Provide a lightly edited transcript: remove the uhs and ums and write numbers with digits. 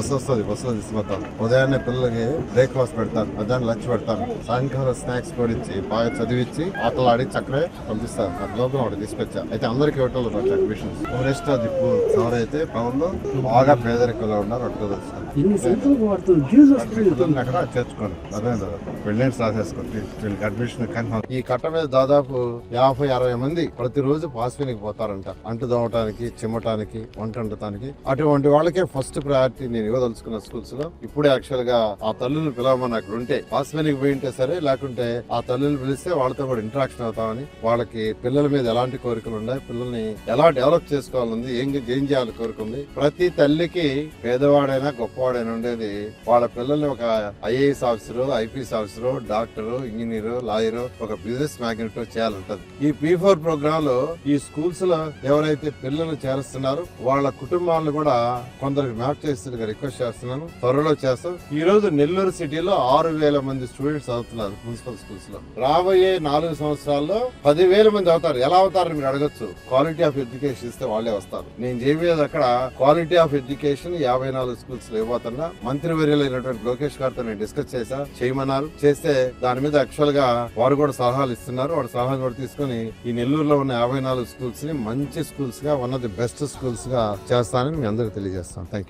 Bus వస్తుంది, బస్సులో తీసుకుపోతాను. ఉదయాన్నే పిల్లలకి బ్రేక్ఫాస్ట్ పెడతాను, మధ్యాహ్నం లంచ్ పెడతాను, సాయంకాలం స్నాక్స్ కూడా ఇచ్చి బాగా చదివించి ఆటలాడి చక్కరే పంపిస్తాను. నా ప్రోగ్రామ్ ఒకటి తీసుకొచ్చా. అయితే అందరికి ఇవ్వటం అడ్మిషన్స్ ఫోరెస్ట్ దిప్పు ఎవరైతే టౌన్ లో బాగా పేదరికంలో ఉన్నారు అట్లా అక్కడ చేర్చుకోండి. అదే పెళ్ళేంటి రాసేసుకోండి వీళ్ళకి అడ్మిషన్ కన్ఫర్మ్. ఈ కట్ట మీద దాదాపు 50-60 మంది ప్రతిరోజు పాస్వినికి పోతారంట, అంటు దోవటానికి, చిమ్మటానికి, వంట వండటానికి. అటువంటి వాళ్ళకే ఫస్ట్ ప్రయారిటీ నేను ఇవ్వదలుచుకున్న స్కూల్స్ లో. ఇప్పుడే యాక్చువల్ గా ఆ తల్లులు పిలవమని అక్కడ ఉంటే పాస్వినికి పోయి ఉంటే సరే, లేకుంటే ఆ తల్లులు పిలిస్తే వాళ్ళతో కూడా ఇంటరాక్షన్ అవుతామని, వాళ్ళకి పిల్లల మీద ఎలాంటి కోరికలు ఉన్నాయి, పిల్లల్ని ఎలా డెవలప్ చేసుకోవాలని, ఏం చేయాలి కోరుకుంది. ప్రతి తల్లికి పేదవాడైనా గొప్పవాడైనా ఉండేది వాళ్ళ పిల్లల్ని ఒక IAS officer, IPS officer, doctor, engineer, lawyer, ఒక బిజినెస్ మ్యాగ్నెట్ చేయాలంటది. ఈ P4 ప్రోగ్రామ్ లో ఈ స్కూల్స్ లో ఎవరైతే పిల్లలు చేరుస్తున్నారో వాళ్ళ కుటుంబాలను కూడా కొందరికి మ్యాప్ చేసి రిక్వెస్ట్ చేస్తున్నాను, త్వరలో చేస్తాం. ఈ రోజు నెల్లూరు సిటీలో 6,000 మంది స్టూడెంట్స్ అవుతున్నారు మున్సిపల్ స్కూల్స్ లో. రాబోయే 4 సంవత్సరాల్లో 10,000 మంది అవుతారు. ఎలా అవుతారని మీరు అడగచ్చు. క్వాలిటీ ఆఫ్ ఎడ్యుకేషన్ ఇస్తే వాళ్ళే వస్తారు. నేను చెప్పేది అక్కడ క్వాలిటీ ఆఫ్ ఎడ్యుకేషన్ 54 స్కూల్స్ లో ఇవ్వబోతున్నా. మంత్రివర్యులైనటువంటి లోకేష్ గారితో నేను డిస్కస్ చేయమన్నారు. చేస్తే దాని మీద యాక్చువల్ గా వారు కూడా సలహాలు ఇస్తున్నారు. వాడు సలహాలు కూడా తీసుకుని ఈ నెల్లూరులో ఉన్న 54 స్కూల్స్ ని మంచి స్కూల్స్ గా, one of the best schools గా చేస్తానని మీ అందరికి తెలియజేస్తాను. Thank you.